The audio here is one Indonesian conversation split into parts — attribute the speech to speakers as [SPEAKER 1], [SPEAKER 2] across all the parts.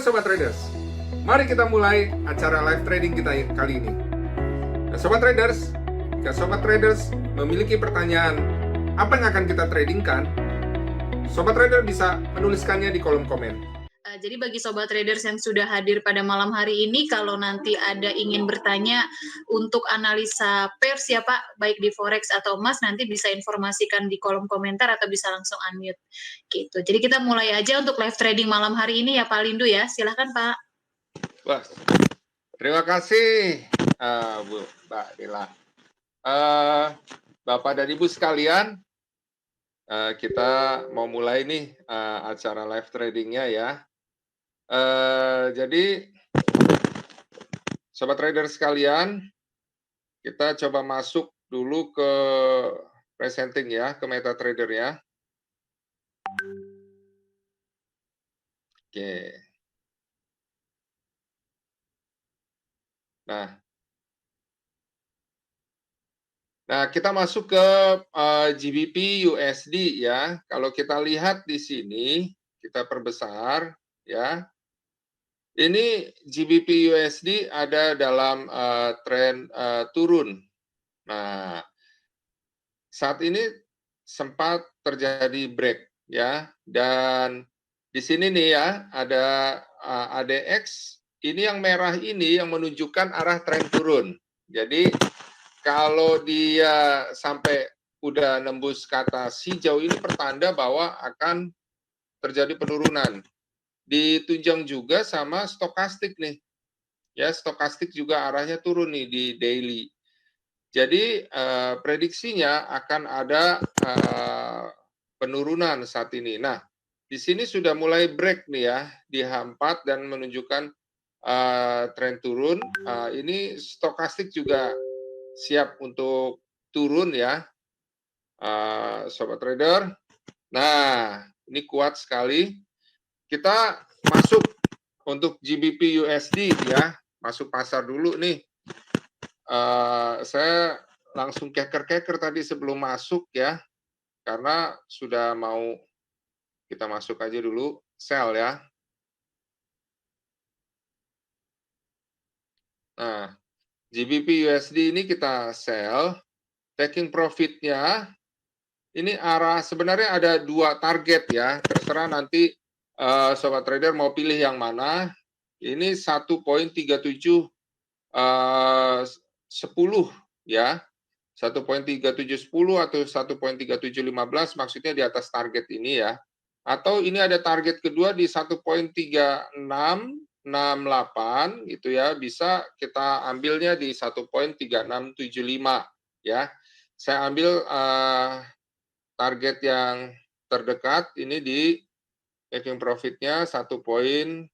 [SPEAKER 1] Sobat Traders, mari kita mulai acara live trading kita kali ini. Nah, Sobat Traders, jika Sobat Traders memiliki pertanyaan apa yang akan kita tradingkan, Sobat Trader bisa menuliskannya di kolom komen.
[SPEAKER 2] Jadi bagi Sobat Traders yang sudah hadir pada malam hari ini, kalau nanti ada ingin bertanya untuk analisa pairs ya Pak, baik di Forex atau emas, nanti bisa informasikan di kolom komentar atau bisa langsung unmute. Gitu. Jadi kita mulai aja untuk live trading malam hari ini ya Pak Lindu ya. Silahkan Pak.
[SPEAKER 1] Wah, terima kasih Bu Mbak Dila. Bapak dan Ibu sekalian, kita mau mulai nih acara live tradingnya ya. Jadi Sobat Trader sekalian, kita coba masuk dulu ke presenting ya, ke MetaTrader ya. Oke. Nah, kita masuk ke GBP USD ya. Kalau kita lihat di sini, kita perbesar ya. Ini GBP USD ada dalam tren turun. Nah, saat ini sempat terjadi break ya, dan di sini nih ya ada ADX. Ini yang merah ini yang menunjukkan arah tren turun. Jadi kalau dia sampai udah nembus ke atas hijau ini pertanda bahwa akan terjadi penurunan. Ditunjang juga sama stokastik nih. Ya, stokastik juga arahnya turun nih di daily. Jadi prediksinya akan ada penurunan saat ini. Nah, di sini sudah mulai break nih ya di H4 dan menunjukkan tren turun. Ini stokastik juga siap untuk turun ya, Sobat Trader. Nah, ini kuat sekali. Kita masuk untuk GBP USD ya, masuk pasar dulu nih. Saya langsung keker-keker tadi sebelum masuk ya, karena sudah mau kita masuk aja dulu, sell ya. Nah, GBP USD ini kita sell, taking profitnya, ini arah sebenarnya ada dua target ya, terserah nanti Sobat Trader mau pilih yang mana. Ini 1.3710 ya, 1.3710 atau 1.3715 maksudnya di atas target ini ya. Atau ini ada target kedua di 1.3668 gitu ya, bisa kita ambilnya di 1.3675 ya. Saya ambil target yang terdekat ini di taking profitnya 1.3715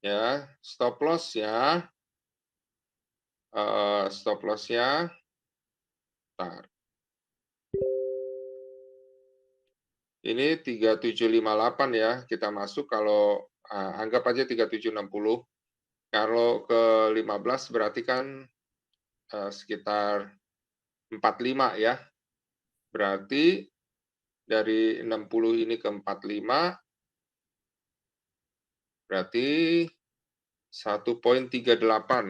[SPEAKER 1] ya. Stop loss ya, stop lossnya ini 3758 ya, kita masuk kalau anggap aja 3760. Kalau ke 15 berarti kan sekitar 45 ya. Berarti dari 60 ini ke 45 berarti 1.3805.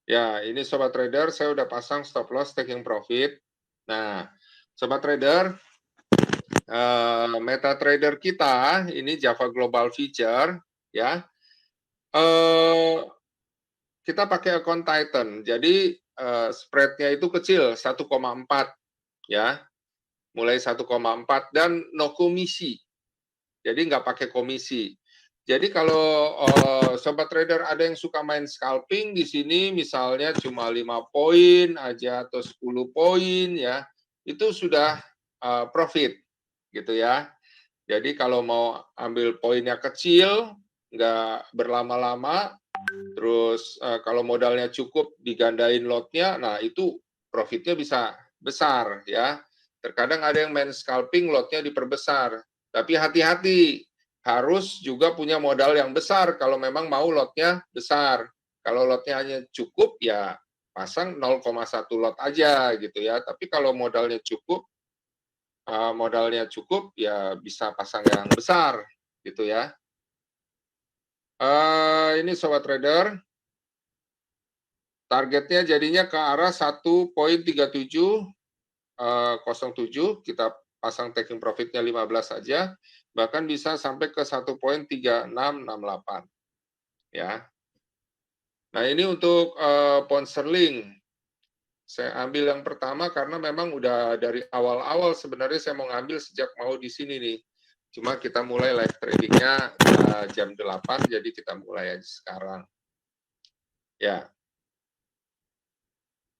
[SPEAKER 1] Ya, ini Sobat Trader, saya udah pasang stop loss taking profit. Nah, Sobat Trader, MetaTrader kita, ini Java Global Feature, ya. Kita pakai account Titan, jadi spreadnya itu kecil, 1,4, ya. Mulai 1,4 dan no komisi. Jadi nggak pakai komisi. Jadi kalau Sobat Trader ada yang suka main scalping di sini misalnya cuma 5 poin aja atau 10 poin ya, itu sudah profit gitu ya. Jadi kalau mau ambil poinnya kecil, nggak berlama-lama, terus kalau modalnya cukup digandain lotnya, nah itu profitnya bisa besar ya. Terkadang ada yang main scalping lotnya diperbesar, tapi hati-hati. harus juga punya modal yang besar kalau memang mau lotnya besar. Kalau lotnya hanya cukup, ya pasang 0,1 lot aja gitu ya. Tapi kalau modalnya cukup, ya bisa pasang yang besar gitu ya. Ini Sobat Trader, targetnya jadinya ke arah 1.3707, kita pasang taking profitnya 15 saja, bahkan bisa sampai ke 1.3668 ya. Nah, ini untuk pound sterling. Saya ambil yang pertama karena memang udah dari awal-awal sebenarnya saya mau ngambil sejak mau di sini nih. Cuma kita mulai live tradingnya jam 8, jadi kita mulai aja sekarang. Ya.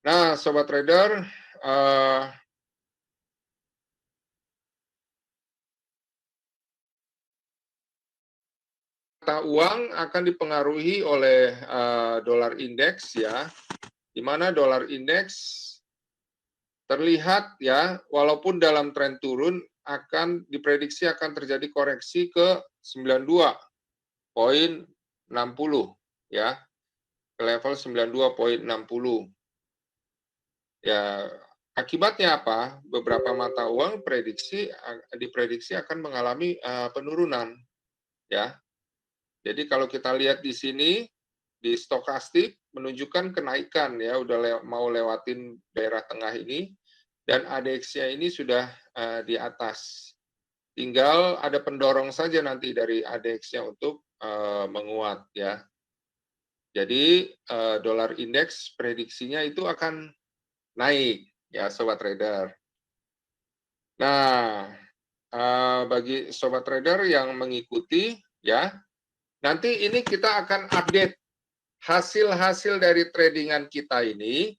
[SPEAKER 1] Nah, Sobat Trader, mata uang akan dipengaruhi oleh dolar indeks ya, di mana dolar indeks terlihat ya, walaupun dalam tren turun akan diprediksi akan terjadi koreksi ke 92.60 ya, ke level 92.60. Ya, akibatnya apa? Beberapa mata uang diprediksi akan mengalami penurunan ya. Jadi kalau kita lihat di sini di stokastik menunjukkan kenaikan ya, udah mau lewatin daerah tengah ini dan ADX-nya ini sudah di atas. Tinggal ada pendorong saja nanti dari ADX-nya untuk menguat ya. Jadi dolar indeks prediksinya itu akan naik ya Sobat Trader. Nah, bagi Sobat Trader yang mengikuti ya, nanti ini kita akan update hasil-hasil dari tradingan kita ini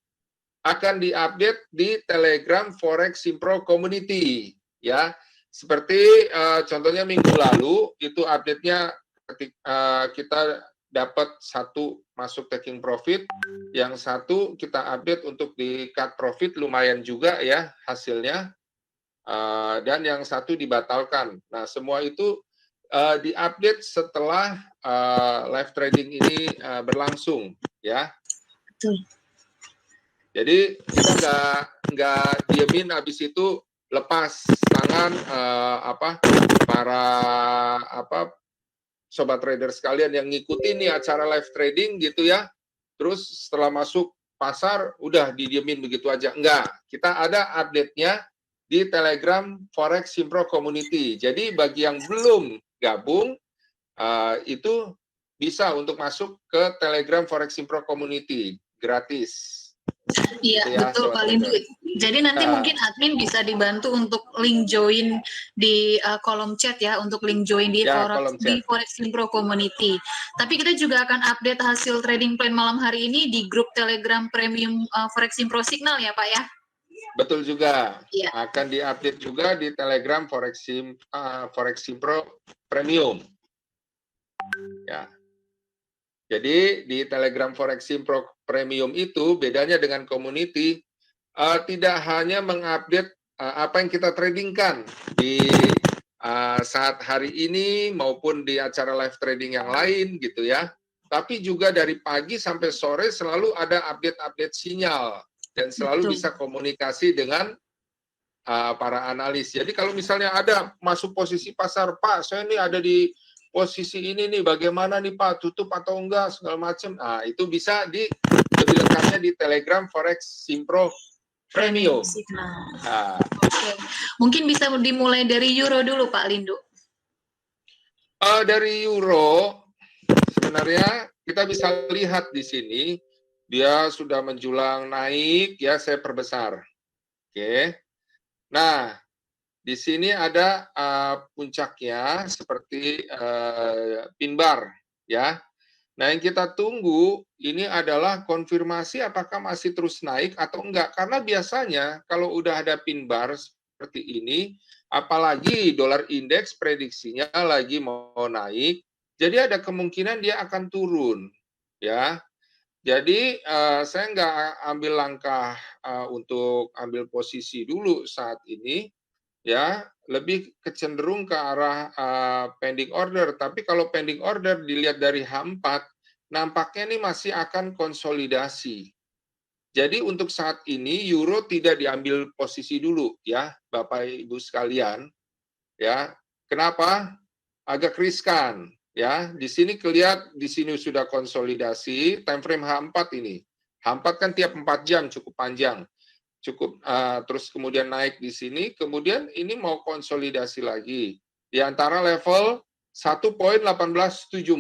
[SPEAKER 1] akan diupdate di Telegram Forex Simpro Community ya. Seperti contohnya minggu lalu itu update-nya kita dapat satu masuk taking profit, yang satu kita update untuk di cut profit lumayan juga ya hasilnya, dan yang satu dibatalkan. Nah, semua itu diupdate setelah live trading ini berlangsung ya.
[SPEAKER 2] Betul.
[SPEAKER 1] Jadi kita nggak diemin habis itu lepas tangan para sobat trader sekalian yang ngikutin nih acara live trading gitu ya. Terus setelah masuk pasar udah didiemin begitu aja. Enggak, kita ada update-nya di Telegram Forex Simpro Community. Jadi bagi yang belum gabung itu bisa untuk masuk ke Telegram Forex Simpro Community gratis.
[SPEAKER 2] Iya,
[SPEAKER 1] Gitu ya,
[SPEAKER 2] betul Pak Lindu. Jadi nanti mungkin admin bisa dibantu untuk link join di kolom chat ya, untuk link join di Forex Simpro Community. Tapi kita juga akan update hasil trading plan malam hari ini di grup Telegram Premium Forex Simpro Signal ya Pak ya.
[SPEAKER 1] Betul juga.
[SPEAKER 2] Ya.
[SPEAKER 1] Akan diupdate juga di Telegram Forex Simpro Premium. Ya. Jadi di Telegram Forex Simpro Premium itu bedanya dengan community, tidak hanya mengupdate apa yang kita tradingkan di saat hari ini maupun di acara live trading yang lain gitu ya. Tapi juga dari pagi sampai sore selalu ada update-update sinyal dan selalu bisa komunikasi dengan para analis. Jadi kalau misalnya ada masuk posisi pasar, Pak, saya ini ada di posisi ini nih, bagaimana nih Pak, tutup atau enggak, segala macam. Nah, itu bisa lebih lengkapnya di Telegram Forex Simpro Premium.
[SPEAKER 2] Nah. Mungkin bisa dimulai dari euro dulu Pak Lindu.
[SPEAKER 1] Dari euro, sebenarnya kita bisa lihat di sini, dia sudah menjulang naik, ya saya perbesar. Oke. Nah, di sini ada puncaknya seperti pin bar, ya. Nah, yang kita tunggu ini adalah konfirmasi apakah masih terus naik atau enggak. Karena biasanya kalau udah ada pin bar seperti ini, apalagi dolar indeks prediksinya lagi mau naik, jadi ada kemungkinan dia akan turun, ya. Jadi saya nggak ambil langkah untuk ambil posisi dulu saat ini. ya lebih kecenderung ke arah pending order. Tapi kalau pending order dilihat dari H4, nampaknya ini masih akan konsolidasi. Jadi untuk saat ini euro tidak diambil posisi dulu ya, Bapak Ibu sekalian. Ya, kenapa? Agak riskan ya. Di sini kelihatan di sini sudah konsolidasi time frame H4 ini. H4 kan tiap 4 jam cukup panjang. Cukup terus kemudian naik di sini, kemudian ini mau konsolidasi lagi di antara level 1.1874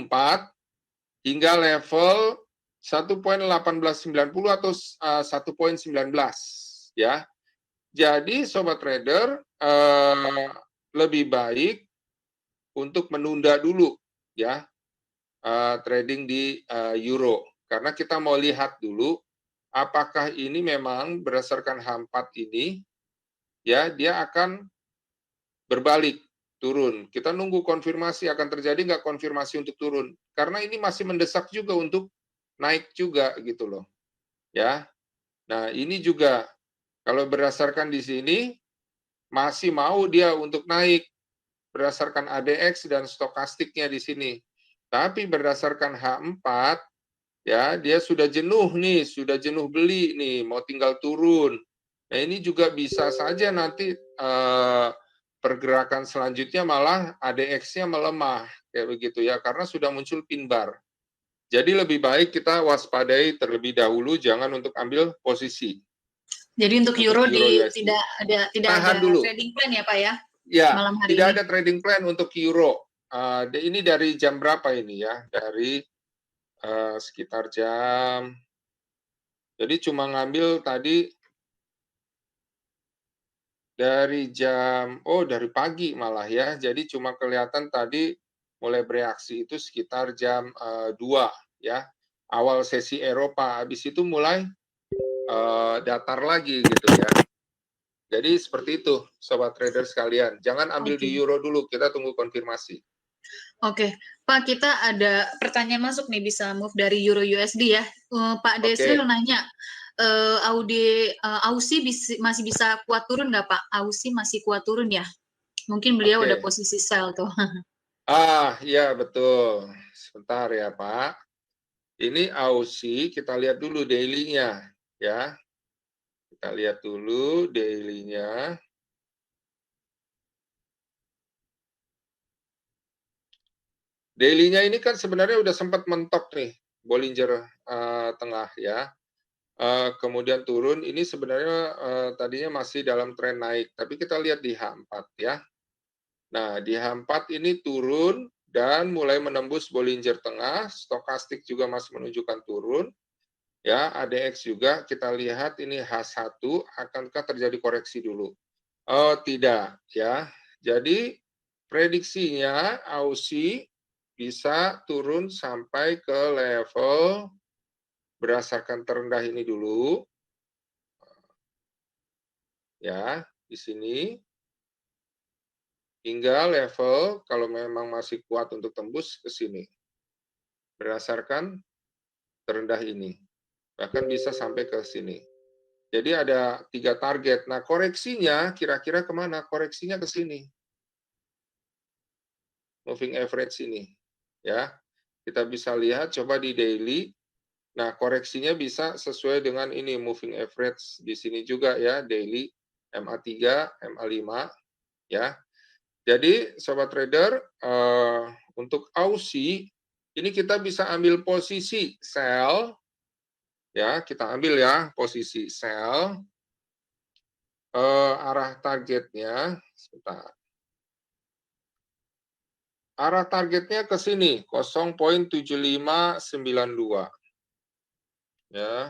[SPEAKER 1] hingga level 1.1890 atau 1.19 ya. Jadi sobat trader lebih baik untuk menunda dulu ya trading di euro karena kita mau lihat dulu apakah ini memang berdasarkan H4 ini ya dia akan berbalik turun. Kita nunggu konfirmasi akan terjadi nggak konfirmasi untuk turun karena ini masih mendesak juga untuk naik juga gitu loh ya. Nah ini juga kalau berdasarkan di sini masih mau dia untuk naik berdasarkan ADX dan stokastiknya di sini. Tapi berdasarkan H4 ya dia sudah jenuh nih, sudah jenuh beli nih, mau tinggal turun. Nah ini juga bisa saja nanti pergerakan selanjutnya malah ADX-nya melemah kayak begitu ya karena sudah muncul pin bar. Jadi lebih baik kita waspadai terlebih dahulu, jangan untuk ambil posisi.
[SPEAKER 2] Jadi untuk euro
[SPEAKER 1] USD.
[SPEAKER 2] tidak ada
[SPEAKER 1] dulu.
[SPEAKER 2] trading plan ya Pak ya?
[SPEAKER 1] Ya,
[SPEAKER 2] malam hari
[SPEAKER 1] tidak
[SPEAKER 2] ini.
[SPEAKER 1] ada trading plan untuk euro. Ini dari jam berapa ini ya? Dari sekitar jam. Jadi cuma ngambil tadi dari jam, dari pagi malah ya. Jadi cuma kelihatan tadi mulai bereaksi itu sekitar jam 2 ya. Awal sesi Eropa, habis itu mulai datar lagi gitu ya. Jadi seperti itu, sobat trader sekalian. Jangan ambil di euro dulu, kita tunggu konfirmasi.
[SPEAKER 2] Oke, Pak, kita ada pertanyaan masuk nih, bisa move dari euro USD ya. Pak Desril nanya, Aussie masih bisa kuat turun nggak Pak? Aussie masih kuat turun ya? Mungkin beliau ada posisi sell tuh.
[SPEAKER 1] Iya betul. Sebentar ya Pak. Ini Aussie, kita lihat dulu daily-nya ya. Kita lihat dulu daily-nya. Daily-nya ini kan sebenarnya udah sempat mentok nih, Bollinger tengah ya. Kemudian turun, ini sebenarnya tadinya masih dalam tren naik, tapi kita lihat di H4 ya. Nah, di H4 ini turun dan mulai menembus Bollinger tengah, stokastik juga masih menunjukkan turun. Ya, ADX juga kita lihat ini H1 akankah terjadi koreksi dulu? Oh, tidak ya. Jadi prediksinya Aussie bisa turun sampai ke level berdasarkan terendah ini dulu. Ya, di sini hingga level kalau memang masih kuat untuk tembus ke sini. Berdasarkan terendah ini. Bahkan bisa sampai ke sini. Jadi ada 3 target. Nah, koreksinya kira-kira kemana? Koreksinya ke sini. Moving average ini. Ya, kita bisa lihat, coba di daily. Nah, koreksinya bisa sesuai dengan ini, moving average. Di sini juga ya, daily, MA3, MA5. Ya, jadi sobat trader, untuk Aussie, ini kita bisa ambil posisi sell, ya kita ambil ya posisi sell, arah targetnya, sebentar. Arah targetnya ke sini, 0.7592. Ya,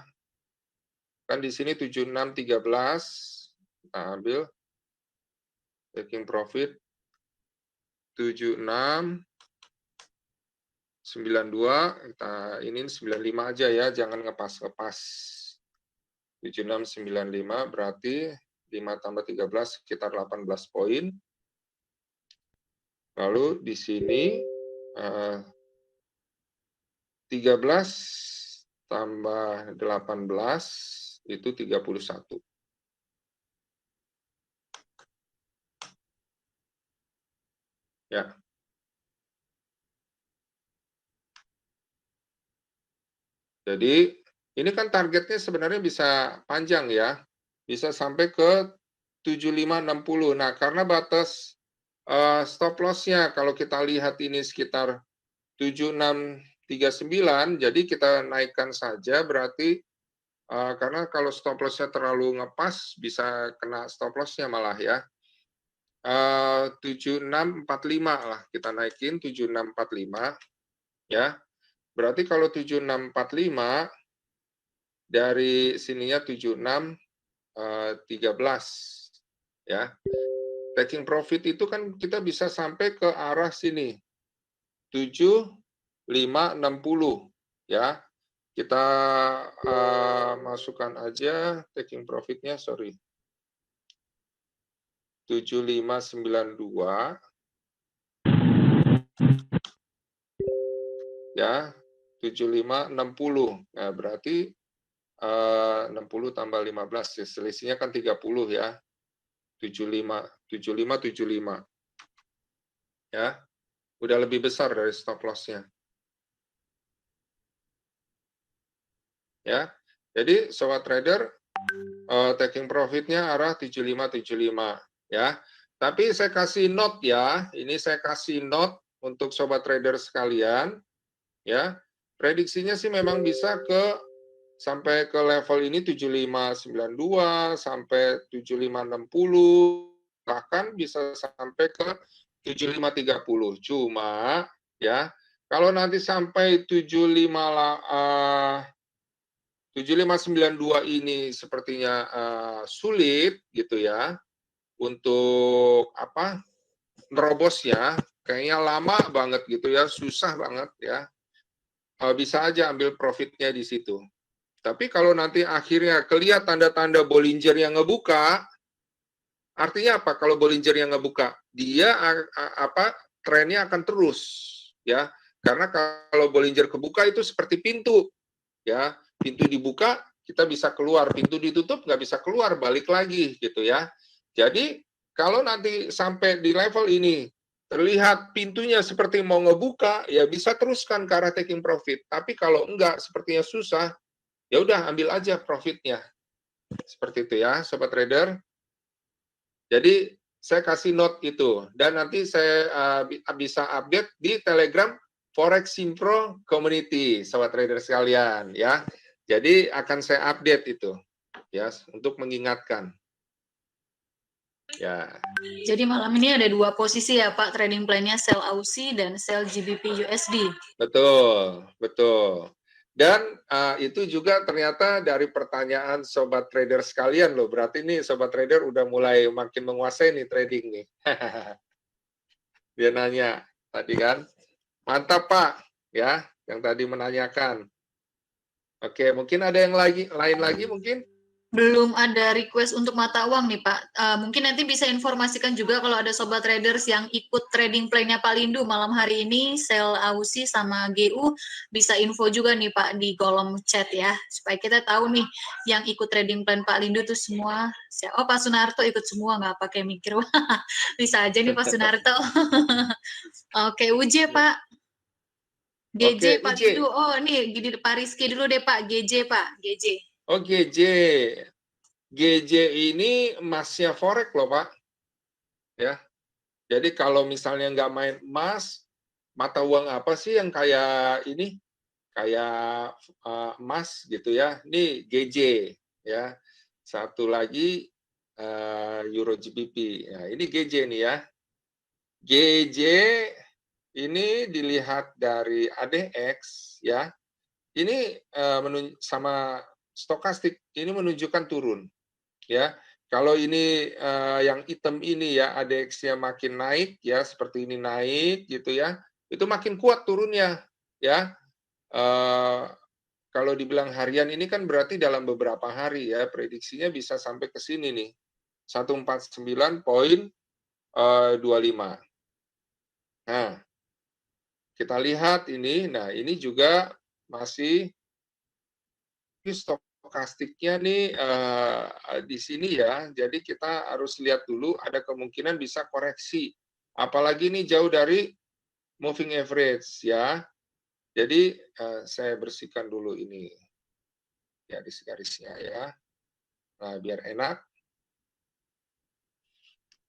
[SPEAKER 1] kan di sini 7613, kita ambil, taking profit, 7692, kita ini 95 aja ya, jangan ngepas-ngepas. 7695 berarti 5 tambah 13 sekitar 18 poin. Lalu di sini 13 tambah 18 itu 31. Ya. Jadi ini kan targetnya sebenarnya bisa panjang ya, bisa sampai ke 7560. Nah, karena batas stop loss-nya kalau kita lihat ini sekitar 7639, jadi kita naikkan saja berarti karena kalau stop loss-nya terlalu ngepas bisa kena stop loss-nya malah ya. 7645 lah kita naikin 7645 ya. Berarti kalau 7645 dari sininya 7613 ya. Taking profit itu kan kita bisa sampai ke arah sini 7560 ya. Kita masukkan aja taking profitnya, sorry. 7592 ya, 7560. Nah, berarti 60 tambah 15 ya, selisihnya kan 30 ya. 75 ya. Udah lebih besar dari stop loss-nya. Ya. Jadi sobat trader taking profit-nya arah 7575 ya. Tapi saya kasih note ya, ini saya kasih note untuk sobat trader sekalian ya. Prediksinya sih memang bisa sampai ke level ini 7592 sampai 7560, bahkan bisa sampai ke 7530. Cuma ya, kalau nanti sampai 7592 ini sepertinya sulit gitu ya untuk apa? Nerobosnya, kayaknya lama banget gitu ya, susah banget ya. Bisa aja ambil profitnya di situ. Tapi kalau nanti akhirnya kelihatan tanda-tanda Bollinger yang ngebuka, artinya apa? Kalau Bollinger yang ngebuka, dia trennya akan terus, ya. Karena kalau Bollinger kebuka itu seperti pintu, ya. Pintu dibuka, kita bisa keluar. Pintu ditutup, nggak bisa keluar, balik lagi, gitu ya. Jadi kalau nanti sampai di level ini terlihat pintunya seperti mau ngebuka, ya bisa teruskan ke arah taking profit. Tapi kalau enggak, sepertinya susah, ya udah ambil aja profitnya. Seperti itu ya, sobat trader. Jadi saya kasih note itu dan nanti saya bisa update di Telegram Forex Simpro Community, sobat trader sekalian ya. Jadi akan saya update itu ya untuk mengingatkan. Ya.
[SPEAKER 2] Jadi malam ini ada dua posisi ya Pak, trading plan-nya sell AUSI dan sell GBP USD.
[SPEAKER 1] Betul, betul. Dan itu juga ternyata dari pertanyaan sobat trader sekalian loh. Berarti nih sobat trader udah mulai makin menguasai nih trading nih. Dia nanya tadi kan, mantap Pak, ya, yang tadi menanyakan. Oke, mungkin ada yang lain lagi mungkin?
[SPEAKER 2] Belum ada request untuk mata uang nih Pak. Mungkin nanti bisa informasikan juga kalau ada sobat traders yang ikut trading plan-nya Pak Lindu malam hari ini, sell AUSI sama GU, bisa info juga nih Pak di kolom chat ya, supaya kita tahu nih yang ikut trading plan Pak Lindu tuh semua. Oh Pak Sunarto ikut semua, nggak pakai mikir. Bisa aja nih Pak Sunarto. Oke, UJ Pak. GJ
[SPEAKER 1] Oke,
[SPEAKER 2] Pak
[SPEAKER 1] UJ.
[SPEAKER 2] Lindu. Oh, nih gini Pak Rizky dulu deh Pak. GJ Pak, GJ.
[SPEAKER 1] Oh, GJ. GJ ini emasnya forex loh, Pak. Ya. Jadi kalau misalnya nggak main emas, mata uang apa sih yang kayak ini? Kayak emas gitu ya. Ini GJ ya. Satu lagi Euro GBP. Nah, ini GJ nih ya. GJ ini dilihat dari ADX ya. Ini sama stokastik ini menunjukkan turun ya. Kalau ini yang hitam ini ya ADX-nya makin naik ya, seperti ini naik gitu ya, itu makin kuat turunnya ya. Kalau dibilang harian ini kan berarti dalam beberapa hari ya, prediksinya bisa sampai ke sini nih, 149.25. Nah, kita lihat ini, nah ini juga masih stokastiknya nih di sini ya, jadi kita harus lihat dulu ada kemungkinan bisa koreksi Apalagi ini jauh dari moving average ya. Jadi saya bersihkan dulu ini garis-garisnya ya. Nah, biar enak.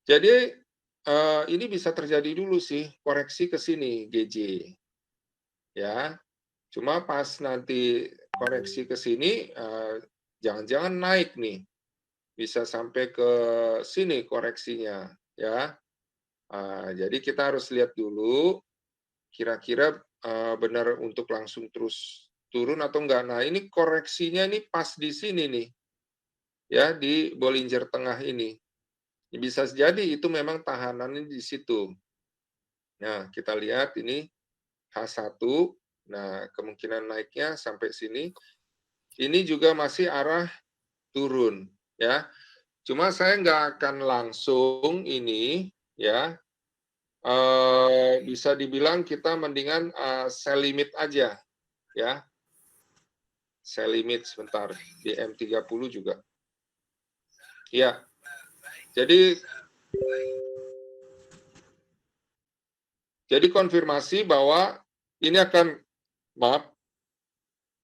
[SPEAKER 1] Jadi ini bisa terjadi dulu sih koreksi ke sini GJ. Ya. Cuma pas nanti koreksi ke sini jangan-jangan naik nih. Bisa sampai ke sini koreksinya ya. Jadi kita harus lihat dulu kira-kira benar untuk langsung terus turun atau enggak. Nah, ini koreksinya ini pas di sini nih. Ya, di Bollinger Tengah ini. Bisa jadi itu memang tahanannya di situ. Nah, kita lihat ini H1. Nah, kemungkinan naiknya sampai sini. Ini juga masih arah turun, ya. Cuma saya nggak akan langsung ini, ya. Bisa dibilang kita mendingan sell limit aja, ya. Sell limit sebentar di M30 juga. Ya. Jadi konfirmasi bahwa ini akan, maaf,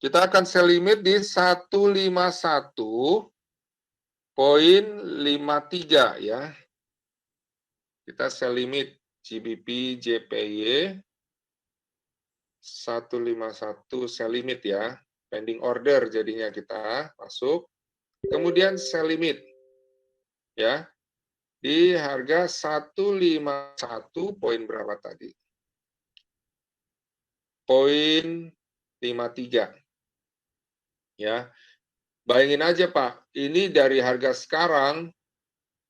[SPEAKER 1] kita akan sell limit di 151.53 ya. Kita sell limit GBP JPY 151 sell limit ya. Pending order jadinya kita masuk. Kemudian sell limit ya. Di harga 151 poin berapa tadi? Poin 53. Ya. Bayangin aja Pak, ini dari harga sekarang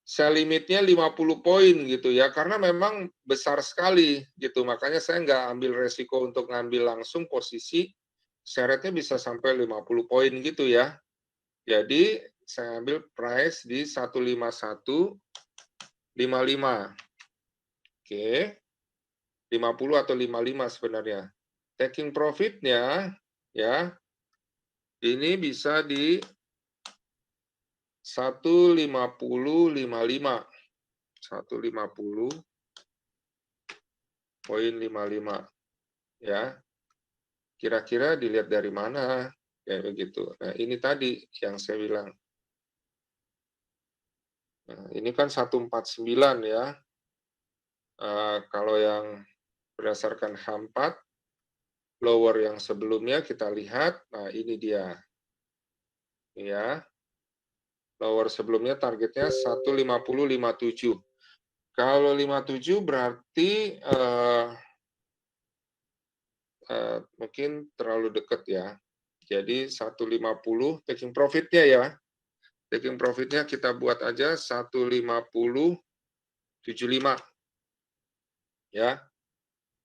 [SPEAKER 1] sell limitnya 50 poin gitu ya, karena memang besar sekali gitu. Makanya saya nggak ambil resiko untuk ngambil langsung posisi, seretnya bisa sampai 50 poin gitu ya. Jadi saya ambil price di 151.55. Oke. 50 atau 55 sebenarnya. Taking profitnya ya, ini bisa di 150.55. 150.55 ya. Kira-kira dilihat dari mana kayak begitu. Nah, ini tadi yang saya bilang. Nah, ini kan 149 ya. Kalau yang berdasarkan H4 lower yang sebelumnya kita lihat, nah ini dia. Ya. Lower sebelumnya targetnya 150.57. Kalau 57 berarti mungkin terlalu dekat ya. Jadi 150 taking profitnya ya. Taking profitnya kita buat aja 150.75 ya.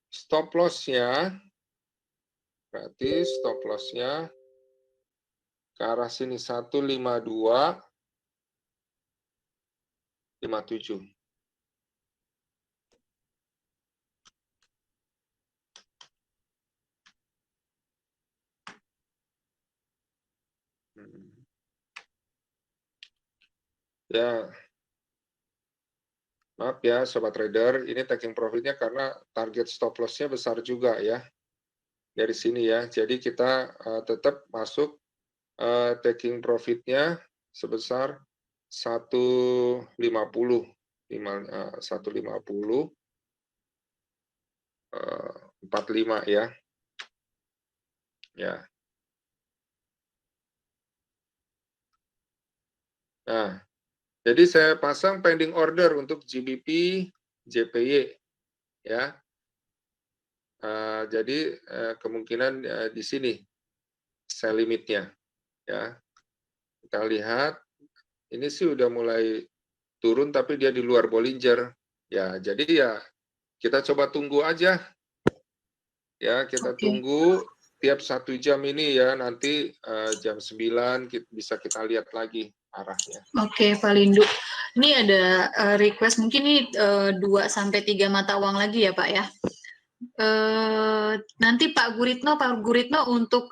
[SPEAKER 1] Stop loss-nya berarti stop loss-nya ke arah sini 152.57. Ya, maaf ya Sobat Trader, ini taking profitnya karena target stop loss-nya besar juga ya. Dari sini ya, jadi kita tetap masuk taking profitnya sebesar 150 45 ya. Ya. Nah, jadi saya pasang pending order untuk GBP JPY ya. Jadi kemungkinan di sini sell limitnya ya. Kita lihat ini sih udah mulai turun tapi dia di luar Bollinger ya. Jadi ya kita coba tunggu aja ya, kita tunggu tiap 1 jam ini ya, nanti jam 9 bisa kita lihat lagi arahnya.
[SPEAKER 2] Oke, Pak Lindu. Ini ada request mungkin nih 2 sampai 3 mata uang lagi ya Pak ya. Nanti Pak Guritno untuk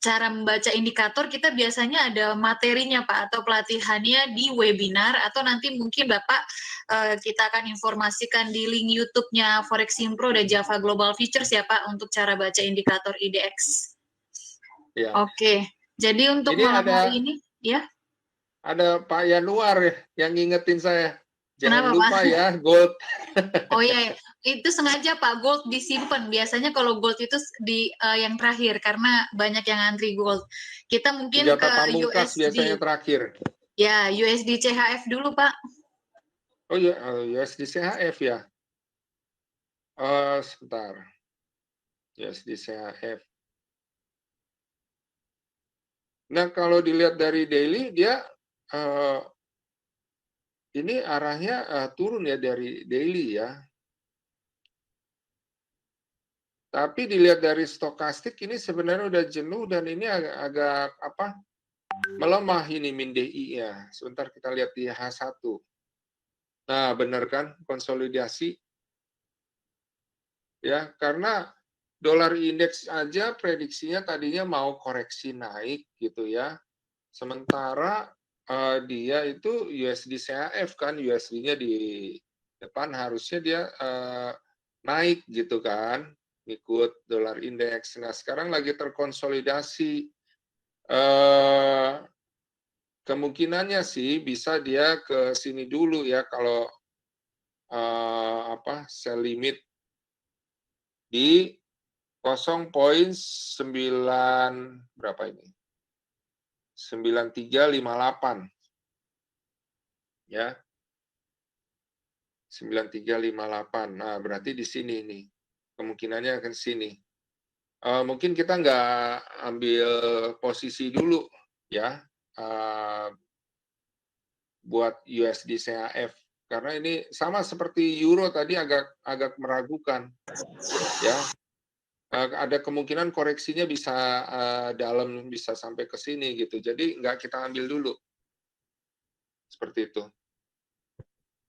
[SPEAKER 2] cara membaca indikator kita biasanya ada materinya Pak atau pelatihannya di webinar atau nanti mungkin Bapak kita akan informasikan di link YouTube-nya Foreximpro dan Java Global Features ya Pak untuk cara baca indikator IDX.
[SPEAKER 1] Ya.
[SPEAKER 2] Oke, jadi untuk
[SPEAKER 1] Ini
[SPEAKER 2] malam hari ini ya.
[SPEAKER 1] Ada Pak Yanuar yang ngingetin saya. Jangan
[SPEAKER 2] Kenapa,
[SPEAKER 1] lupa
[SPEAKER 2] Pak?
[SPEAKER 1] ya gold.
[SPEAKER 2] Oh iya, itu sengaja Pak gold disimpan. Biasanya kalau gold itu di yang terakhir karena banyak yang antri gold. Kita mungkin
[SPEAKER 1] Senjata
[SPEAKER 2] ke
[SPEAKER 1] pamungkas biasanya
[SPEAKER 2] USD.
[SPEAKER 1] terakhir.
[SPEAKER 2] Ya, USD CHF dulu Pak.
[SPEAKER 1] Oh ya, USD CHF ya. Sebentar. USD CHF. Nah, kalau dilihat dari daily, dia ini arahnya turun ya dari daily ya. Tapi dilihat dari stokastik ini sebenarnya udah jenuh dan ini agak apa? Melemah ini min DI-nya. Sebentar kita lihat di H1. Nah, benar kan konsolidasi? Ya, karena dolar indeks aja prediksinya tadinya mau koreksi naik gitu ya. Sementara dia itu USD CHF kan, USD-nya di depan harusnya dia naik gitu kan, ikut dolar indeks. Nah, sekarang lagi terkonsolidasi. Kemungkinannya sih bisa dia ke sini dulu ya kalau sell limit di 0,9 berapa ini? 9358 ya. 9358. Nah, berarti di sini nih. Kemungkinannya akan sini. Mungkin kita nggak ambil posisi dulu ya buat USD CHF karena ini sama seperti euro tadi agak meragukan ya. Ada kemungkinan koreksinya bisa dalam, bisa sampai ke sini gitu. Jadi nggak kita ambil dulu. Seperti itu.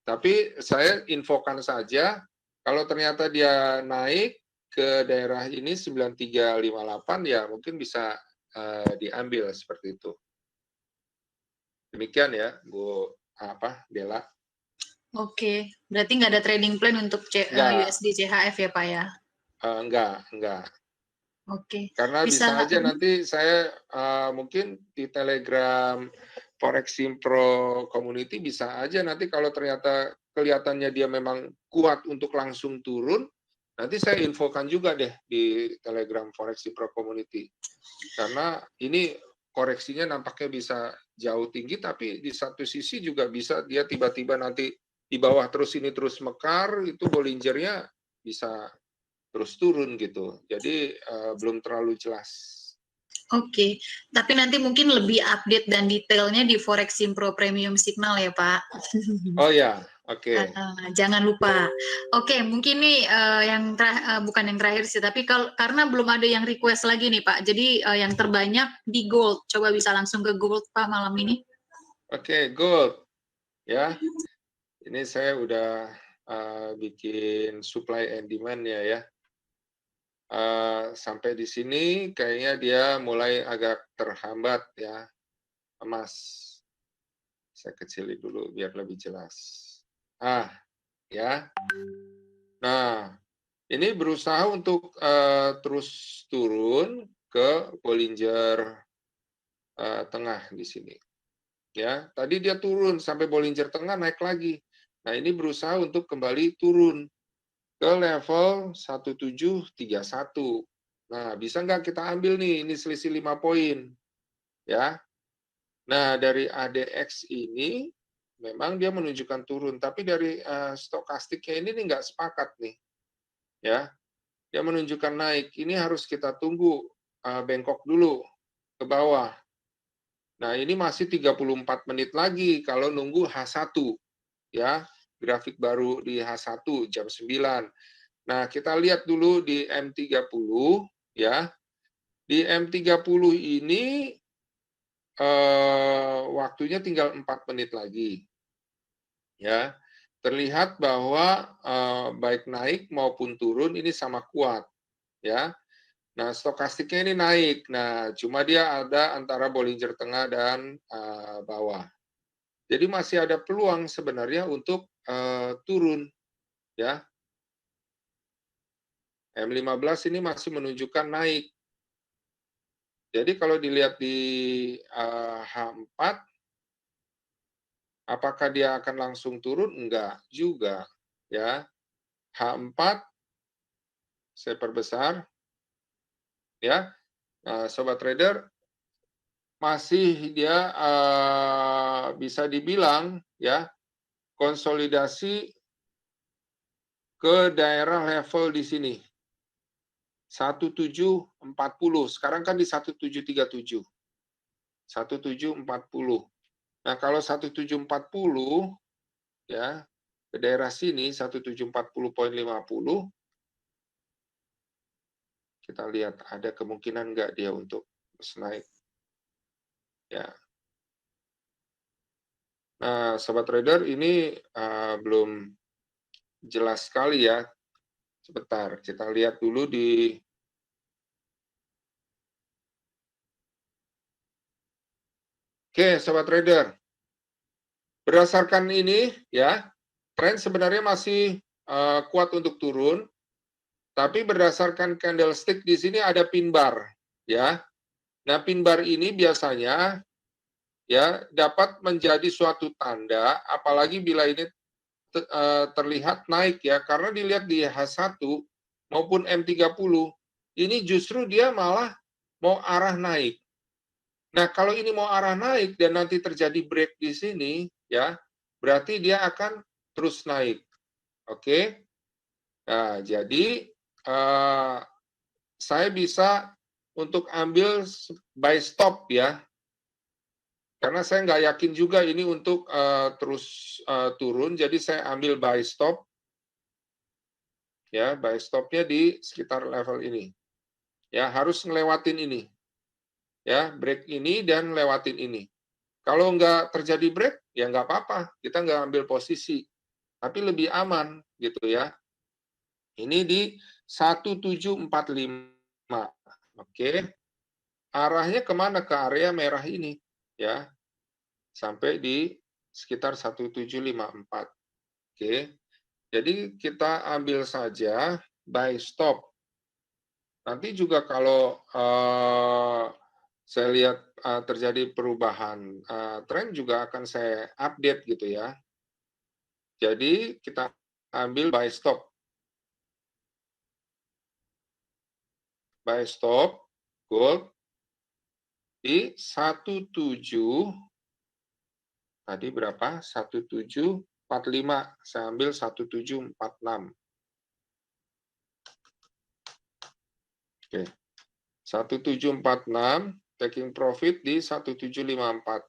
[SPEAKER 1] Tapi saya infokan saja, kalau ternyata dia naik ke daerah ini 9358 ya mungkin bisa diambil seperti itu. Demikian ya, Bu Dela.
[SPEAKER 2] Oke, berarti nggak ada trading plan untuk USD CHF ya Pak ya?
[SPEAKER 1] Enggak.
[SPEAKER 2] Oke.
[SPEAKER 1] Karena bisa aja nanti saya mungkin di Telegram Foreximpro Community bisa aja nanti kalau ternyata kelihatannya dia memang kuat untuk langsung turun, nanti saya infokan juga deh di Telegram Foreximpro Community. Karena ini koreksinya nampaknya bisa jauh tinggi, tapi di satu sisi juga bisa dia tiba-tiba nanti di bawah terus ini terus mekar, itu Bollingernya bisa terus turun gitu. Jadi belum terlalu jelas.
[SPEAKER 2] Oke, tapi nanti mungkin lebih update dan detailnya di Foreximpro Premium Signal ya Pak.
[SPEAKER 1] Oh ya, oke.
[SPEAKER 2] Jangan lupa. Oke, mungkin nih bukan yang terakhir sih, tapi karena belum ada yang request lagi nih Pak. Jadi yang terbanyak di gold. Coba bisa langsung ke gold Pak malam ini.
[SPEAKER 1] Oke, gold. Ya, ini saya udah bikin supply and demand ya. Sampai di sini kayaknya dia mulai agak terhambat ya, emas. Saya kecilin dulu biar lebih jelas. Ya. Nah, ini berusaha untuk terus turun ke Bollinger tengah di sini. Ya, tadi dia turun sampai Bollinger tengah naik lagi. Nah, ini berusaha untuk kembali turun ke level 1731. Nah, bisa nggak kita ambil nih, ini selisih 5 poin. Ya. Nah, dari ADX ini memang dia menunjukkan turun, tapi dari stokastiknya ini nggak sepakat nih. Ya. Dia menunjukkan naik. Ini harus kita tunggu bengkok dulu ke bawah. Nah, ini masih 34 menit lagi kalau nunggu H1. Ya, grafik baru di H1 jam 9. Nah, kita lihat dulu di M30 ya. Di M30 ini waktunya tinggal 4 menit lagi. Ya. terlihat bahwa baik naik maupun turun ini sama kuat, ya. Nah, stokastiknya ini naik. Nah, cuma dia ada antara Bollinger Tengah dan bawah. Jadi masih ada peluang sebenarnya untuk turun, ya. M15 ini masih menunjukkan naik. Jadi kalau dilihat di H4, apakah dia akan langsung turun? Enggak juga, ya. H4 saya perbesar, ya. Nah, sobat trader, masih dia bisa dibilang, ya, konsolidasi ke daerah level di sini. 1740. Sekarang kan di 1737. 1740. Nah, kalau 1740 ya, ke daerah sini 1740.50, kita lihat ada kemungkinan nggak dia untuk terus naik. Ya. Nah, sobat trader, ini belum jelas sekali ya. Sebentar, kita lihat dulu di Oke, sobat trader. Berdasarkan ini ya, tren sebenarnya masih kuat untuk turun, tapi berdasarkan candlestick di sini ada pin bar, ya. Nah, pin bar ini biasanya ya dapat menjadi suatu tanda, apalagi bila ini terlihat naik ya, karena dilihat di H1 maupun M30, ini justru dia malah mau arah naik. Nah, kalau ini mau arah naik dan nanti terjadi break di sini, ya, berarti dia akan terus naik. Oke? Nah, jadi saya bisa untuk ambil buy stop ya, karena saya nggak yakin juga ini untuk terus turun, jadi saya ambil buy stop. Ya, buy stopnya di sekitar level ini. Ya, harus ngelewatin ini. Ya, break ini dan lewatin ini. Kalau nggak terjadi break, ya nggak apa-apa. Kita nggak ambil posisi. Tapi lebih aman, gitu ya. Ini di 1745. Oke. Arahnya kemana? Ke area merah ini. Ya. Sampai di sekitar 1754. Oke. Jadi kita ambil saja buy stop. Nanti juga kalau saya lihat terjadi perubahan tren juga akan saya update gitu ya. Jadi kita ambil buy stop. Buy stop gold di 17, tadi berapa? 1745. Saya ambil 1746. Oke. 1746, taking profit di 1754.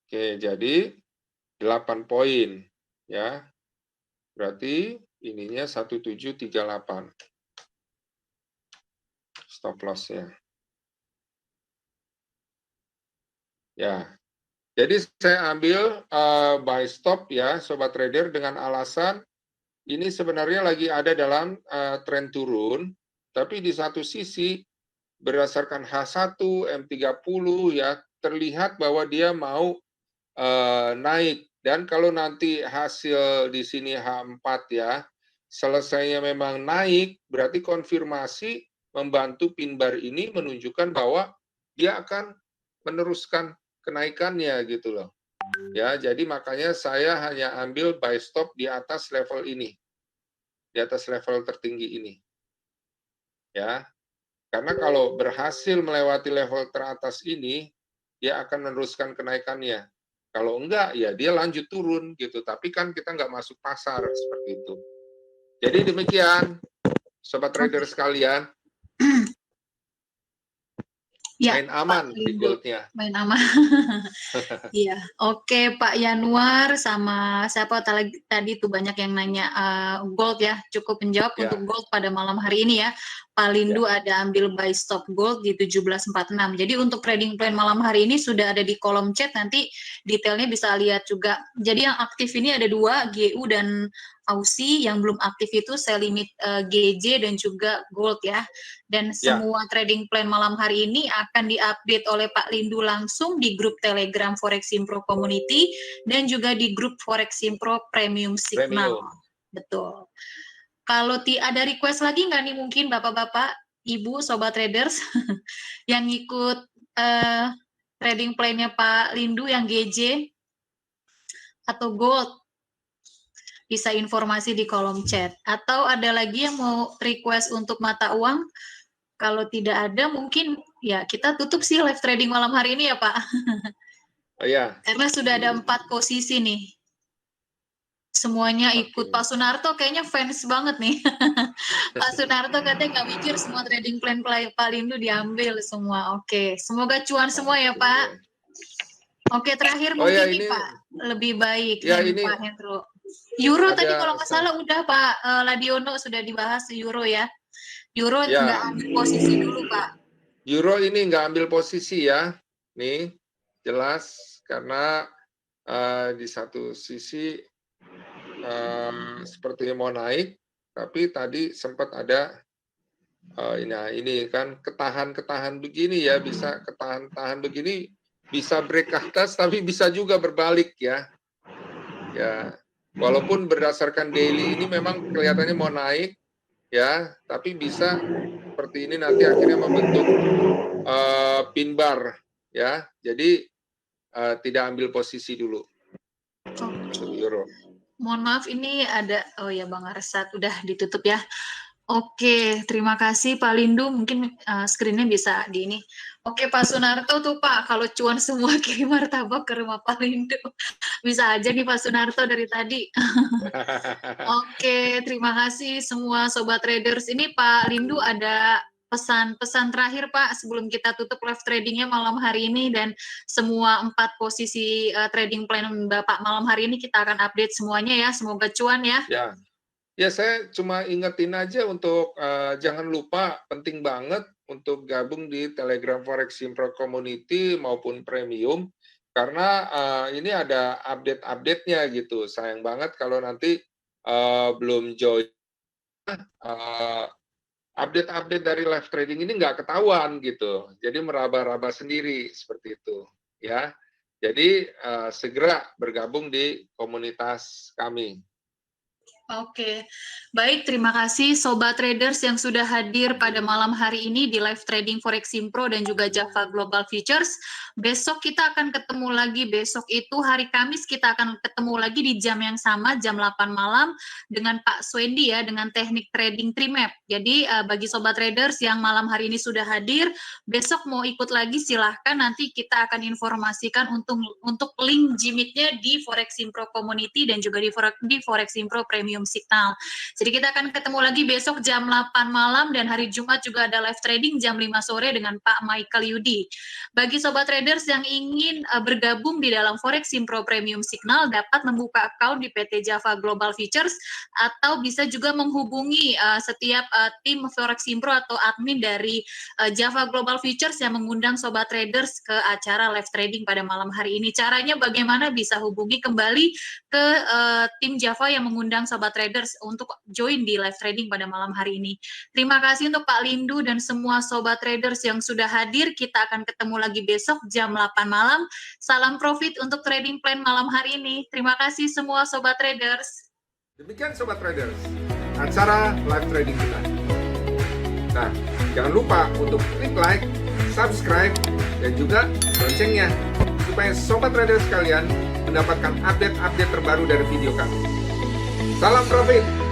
[SPEAKER 1] Oke, jadi 8 poin ya. Berarti ininya 1738. Stop loss-nya. Ya. Jadi saya ambil buy stop ya sobat trader dengan alasan ini sebenarnya lagi ada dalam tren turun, tapi di satu sisi berdasarkan H1, M30 ya terlihat bahwa dia mau naik, dan kalau nanti hasil di sini H4 ya selesainya memang naik, berarti konfirmasi membantu pin bar ini menunjukkan bahwa dia akan meneruskan kenaikannya gitu loh. Ya, jadi makanya saya hanya ambil buy stop di atas level ini. Di atas level tertinggi ini. Ya. Karena kalau berhasil melewati level teratas ini, dia akan meneruskan kenaikannya. Kalau enggak, ya dia lanjut turun gitu. Tapi kan kita nggak masuk pasar seperti itu. Jadi demikian, sobat trader sekalian.
[SPEAKER 2] Ya,
[SPEAKER 1] main aman di goldnya.
[SPEAKER 2] Main aman. Iya, oke Pak Yanuar sama siapa tadi tuh banyak yang nanya gold ya, cukup menjawab
[SPEAKER 1] Ya.
[SPEAKER 2] untuk gold pada malam hari ini ya. Pak Lindu ada ambil buy stop gold di 17.46. Jadi untuk trading plan malam hari ini sudah ada di kolom chat, nanti detailnya bisa lihat juga. Jadi yang aktif ini ada 2, GU dan Aussie. Yang belum aktif itu sell limit GJ dan juga gold ya. Dan semua trading plan malam hari ini akan diupdate oleh Pak Lindu langsung di grup Telegram Forex Simpro Community dan juga di grup Forex Simpro Premium Signal. Betul. Kalau ada request lagi nggak nih mungkin Bapak-Bapak, Ibu, Sobat Traders yang ikut trading plan-nya Pak Lindu yang GJ atau Gold, bisa informasi di kolom chat. Atau ada lagi yang mau request untuk mata uang? Kalau tidak ada mungkin ya kita tutup sih live trading malam hari ini ya Pak.
[SPEAKER 1] Iya.
[SPEAKER 2] Karena sudah ada 4 posisi nih. Semuanya ikut. Pak Sunarto kayaknya fans banget nih. Pak Sunarto katanya nggak mikir, semua trading plan Pak Lindu diambil semua. Oke, semoga cuan semua ya Pak. Oke, terakhir mungkin nih Pak, lebih baik dari Pak Hendro. Euro tadi kalau nggak salah udah Pak Ladiono sudah dibahas Euro ya. Euro nggak ambil posisi dulu Pak.
[SPEAKER 1] Euro ini nggak ambil posisi ya. Nih, jelas karena di satu sisi sepertinya mau naik, tapi tadi sempat ada ini kan ketahan begini ya, bisa ketahan begini, bisa break ke atas, tapi bisa juga berbalik ya. Ya, walaupun berdasarkan daily ini memang kelihatannya mau naik ya, tapi bisa seperti ini nanti akhirnya membentuk pin bar ya. Jadi tidak ambil posisi dulu untuk Euro.
[SPEAKER 2] Mohon maaf ini ada, oh ya Bang Arsat udah ditutup ya. Oke, terima kasih Pak Lindu, mungkin screen-nya bisa di ini. Oke Pak Sunarto tuh Pak, kalau cuan semua kirim martabak ke rumah Pak Lindu. Bisa aja nih Pak Sunarto dari tadi. Oke, terima kasih semua Sobat Traders. Ini Pak Lindu ada pesan-pesan terakhir Pak sebelum kita tutup live tradingnya malam hari ini, dan semua 4 posisi trading plan Bapak malam hari ini kita akan update semuanya ya, semoga cuan ya.
[SPEAKER 1] Ya saya cuma ingetin aja untuk jangan lupa, penting banget untuk gabung di Telegram Forex Simpro Community maupun Premium, karena ini ada update-update-nya gitu. Sayang banget kalau nanti belum join, update-update dari live trading ini nggak ketahuan gitu, jadi meraba-raba sendiri seperti itu ya. Jadi segera bergabung di komunitas kami.
[SPEAKER 2] Oke, baik, terima kasih Sobat Traders yang sudah hadir pada malam hari ini di live trading Forex Simpro dan juga Java Global Futures. Besok kita akan ketemu lagi, besok itu hari Kamis kita akan ketemu lagi di jam yang sama, jam 8 malam dengan Pak Swendi ya, dengan teknik trading Trimap. Jadi bagi Sobat Traders yang malam hari ini sudah hadir, besok mau ikut lagi silahkan, nanti kita akan informasikan untuk link Gmeet-nya di Forex Simpro Community dan juga di Forex Simpro Premium Signal. Jadi kita akan ketemu lagi besok jam 8 malam, dan hari Jumat juga ada live trading jam 5 sore dengan Pak Michael Yudi. Bagi Sobat Traders yang ingin bergabung di dalam Forex Simpro Premium Signal dapat membuka account di PT Java Global Futures, atau bisa juga menghubungi setiap tim Forex Simpro atau admin dari Java Global Futures yang mengundang Sobat Traders ke acara live trading pada malam hari ini. Caranya bagaimana? Bisa hubungi kembali ke tim Java yang mengundang Sobat Traders untuk join di live trading pada malam hari ini. Terima kasih untuk Pak Lindu dan semua Sobat Traders yang sudah hadir. Kita akan ketemu lagi besok jam 8 malam. Salam profit untuk trading plan malam hari ini. Terima kasih semua Sobat Traders.
[SPEAKER 1] Demikian Sobat Traders, acara live trading kita. Nah, jangan lupa untuk klik like, subscribe, dan juga loncengnya, supaya Sobat Traders sekalian mendapatkan update-update terbaru dari video kami. Salam profit!